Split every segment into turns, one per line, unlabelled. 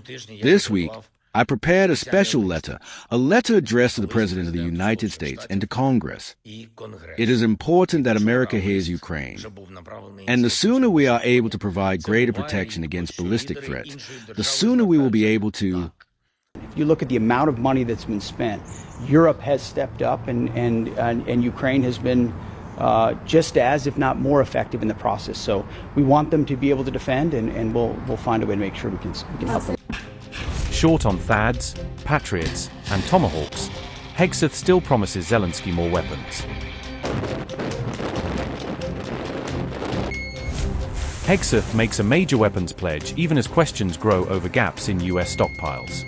This week, I prepared a special letter, a letter addressed to the President of the United States and to Congress. It is important that America hears Ukraine. And the sooner we are able to provide greater protection against ballistic threats, the sooner we will be able to...
If you look at the amount of money that's been spent, Europe has stepped up and Ukraine has been just as, if not more effective in the process. So we want them to be able to defend, and we'll find a way to make sure we can help them.
Short on THAADs, Patriots, and Tomahawks, Hegseth still promises Zelensky more weapons. Hegseth makes a major weapons pledge even as questions grow over gaps in U.S. stockpiles.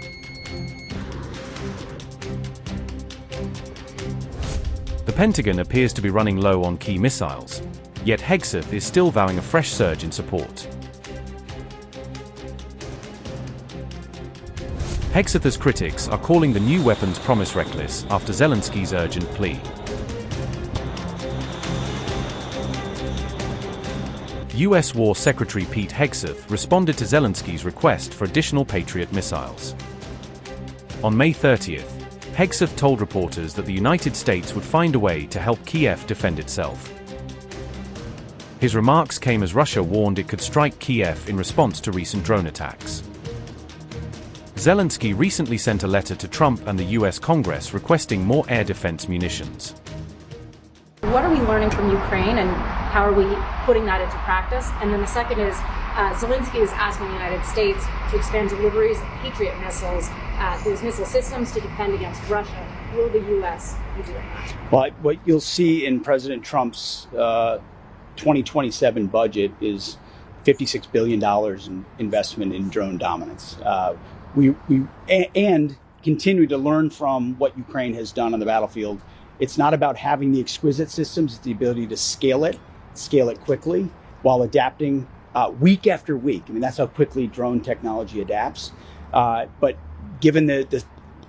The Pentagon appears to be running low on key missiles, yet Hegseth is still vowing a fresh surge in support. Hegseth's critics are calling the new weapons promise reckless after Zelensky's urgent plea. U.S. War Secretary Pete Hegseth responded to Zelensky's request for additional Patriot missiles. On May 30th, Hegseth told reporters that the United States would find a way to help Kyiv defend itself. His remarks came as Russia warned it could strike Kyiv in response to recent drone attacks. Zelensky recently sent a letter to Trump and the U.S. Congress requesting more air defense munitions.
What are we learning from Ukraine and how are we putting that into practice? And then the second is, Zelensky is asking the United States to expand deliveries of Patriot missiles, those missile systems to defend against Russia. Will the U.S. be doing that?
Well, what you'll see in President Trump's 2027 budget is $56 billion in investment in drone dominance. We continue to learn from what Ukraine has done on the battlefield. It's not about having the exquisite systems, it's the ability to scale it quickly while adapting week after week. I mean, that's how quickly drone technology adapts. But given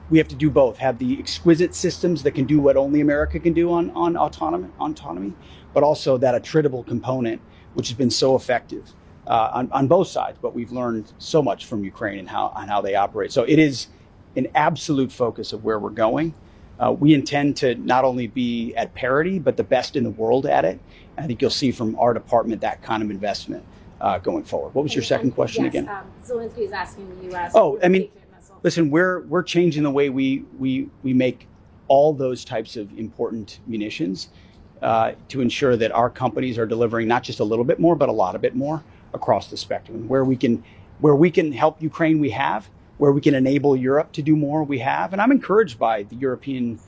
we have to do both, have the exquisite systems that can do what only America can do on autonomy, but also that attritable component, which has been so effective. On both sides, but we've learned so much from Ukraine and how they operate. So it is an absolute focus of where we're going. We intend to not only be at parity, but the best in the world at it. And I think you'll see from our department that kind of investment going forward. What was your second question again?
Zelensky is asking the U.S.
Listen, we're changing the way we make all those types of important munitions to ensure that our companies are delivering not just a little bit more, but a lot of it more across the spectrum. Where we can help Ukraine, we have. Where we can enable Europe to do more, we have. And I'm encouraged by the European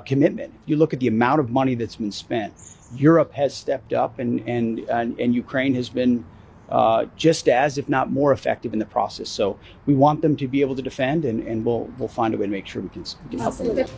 commitment. If you look at the amount of money that's been spent, Europe has stepped up, and Ukraine has been just as, if not more effective in the process. So we want them to be able to defend, and we'll find a way to make sure we can help them with that.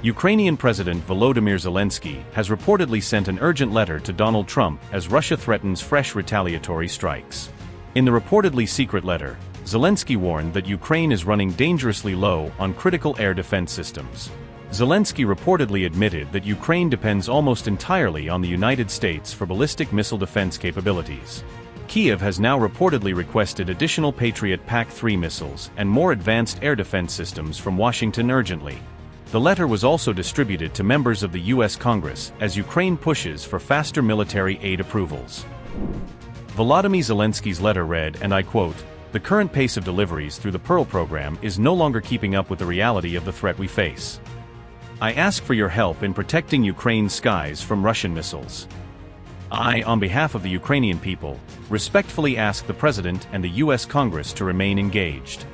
Ukrainian President Volodymyr Zelensky has reportedly sent an urgent letter to Donald Trump as Russia threatens fresh retaliatory strikes. In the reportedly secret letter, Zelensky warned that Ukraine is running dangerously low on critical air defense systems. Zelensky reportedly admitted that Ukraine depends almost entirely on the United States for ballistic missile defense capabilities. Kyiv has now reportedly requested additional Patriot PAC-3 missiles and more advanced air defense systems from Washington urgently. The letter was also distributed to members of the U.S. Congress as Ukraine pushes for faster military aid approvals. Volodymyr Zelensky's letter read, and I quote, "The current pace of deliveries through the Pearl program is no longer keeping up with the reality of the threat we face. I ask for your help in protecting Ukraine's skies from Russian missiles. I, on behalf of the Ukrainian people, respectfully ask the President and the U.S. Congress to remain engaged.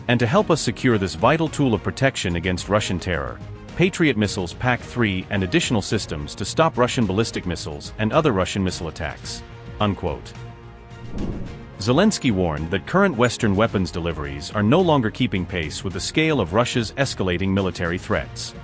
And to help us secure this vital tool of protection against Russian terror, Patriot missiles PAC-3 and additional systems to stop Russian ballistic missiles and other Russian missile attacks." Unquote. Zelensky warned that current Western weapons deliveries are no longer keeping pace with the scale of Russia's escalating military threats.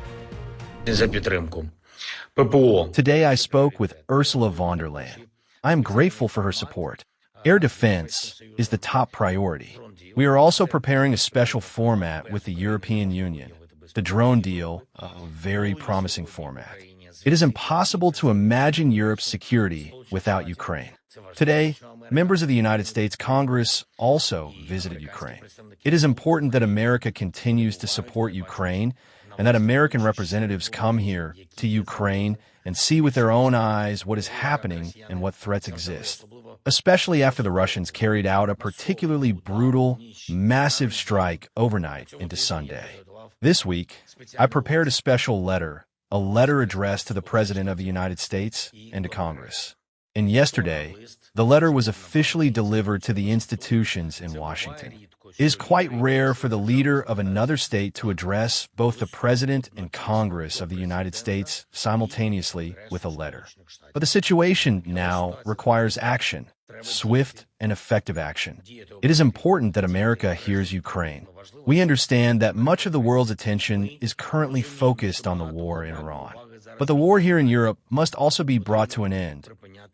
Today I spoke with Ursula von der Leyen. I am grateful for her support. Air defense is the top priority. We are also preparing a special format with the European Union. The drone deal, a very promising format. It is impossible to imagine Europe's security without Ukraine. Today, members of the United States Congress also visited Ukraine. It is important that America continues to support Ukraine and that American representatives come here to Ukraine and see with their own eyes what is happening and what threats exist, especially after the Russians carried out a particularly brutal, massive strike overnight into Sunday. This week, I prepared a special letter, a letter addressed to the President of the United States and to Congress. And yesterday, the letter was officially delivered to the institutions in Washington. It is quite rare for the leader of another state to address both the President and Congress of the United States simultaneously with a letter. But the situation now requires action, swift and effective action. It is important that America hears Ukraine. We understand that much of the world's attention is currently focused on the war in Iran. But the war here in Europe must also be brought to an end,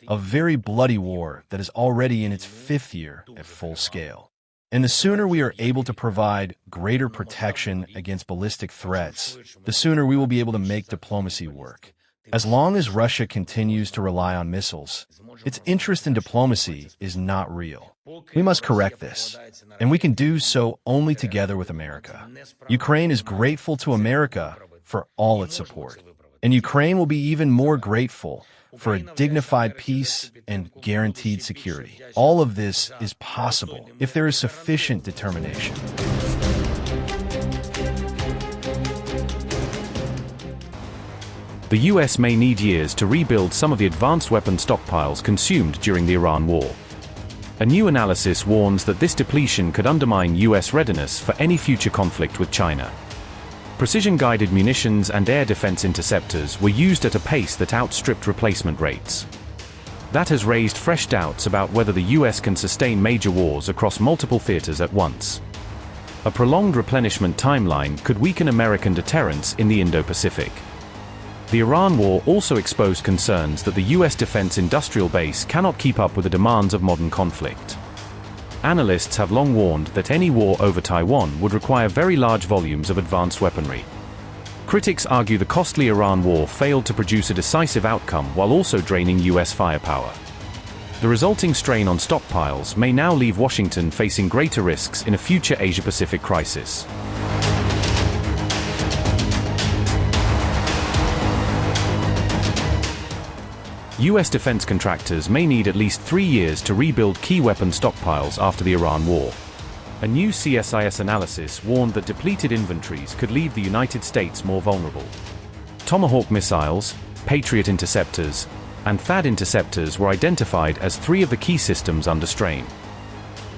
a very bloody war that is already in its 5th year at full scale. And the sooner we are able to provide greater protection against ballistic threats, the sooner we will be able to make diplomacy work. As long as Russia continues to rely on missiles, its interest in diplomacy is not real. We must correct this, and we can do so only together with America. Ukraine is grateful to America for all its support, and Ukraine will be even more grateful for a dignified peace and guaranteed security. All of this is possible if there is sufficient determination.
The US may need years to rebuild some of the advanced weapon stockpiles consumed during the Iran war. A new analysis warns that this depletion could undermine US readiness for any future conflict with China. Precision-guided munitions and air defense interceptors were used at a pace that outstripped replacement rates. That has raised fresh doubts about whether the US can sustain major wars across multiple theaters at once. A prolonged replenishment timeline could weaken American deterrence in the Indo-Pacific. The Iran war also exposed concerns that the US defense industrial base cannot keep up with the demands of modern conflict. Analysts have long warned that any war over Taiwan would require very large volumes of advanced weaponry. Critics argue the costly Iran war failed to produce a decisive outcome while also draining US firepower. The resulting strain on stockpiles may now leave Washington facing greater risks in a future Asia-Pacific crisis. US defense contractors may need at least 3 years to rebuild key weapon stockpiles after the Iran war. A new CSIS analysis warned that depleted inventories could leave the United States more vulnerable. Tomahawk missiles, Patriot interceptors, and THAAD interceptors were identified as 3 of the key systems under strain.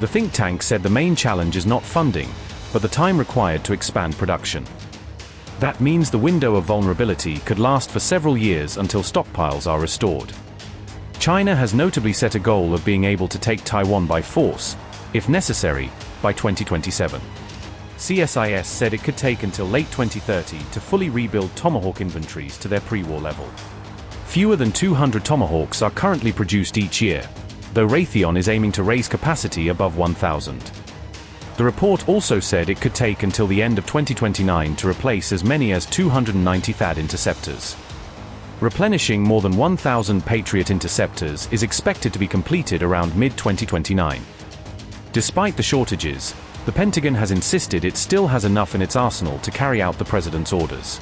The think tank said the main challenge is not funding, but the time required to expand production. That means the window of vulnerability could last for several years until stockpiles are restored. China has notably set a goal of being able to take Taiwan by force, if necessary, by 2027. CSIS said it could take until late 2030 to fully rebuild Tomahawk inventories to their pre-war level. Fewer than 200 Tomahawks are currently produced each year, though Raytheon is aiming to raise capacity above 1,000. The report also said it could take until the end of 2029 to replace as many as 290 THAAD interceptors. Replenishing more than 1,000 Patriot interceptors is expected to be completed around mid-2029. Despite the shortages, the Pentagon has insisted it still has enough in its arsenal to carry out the president's orders.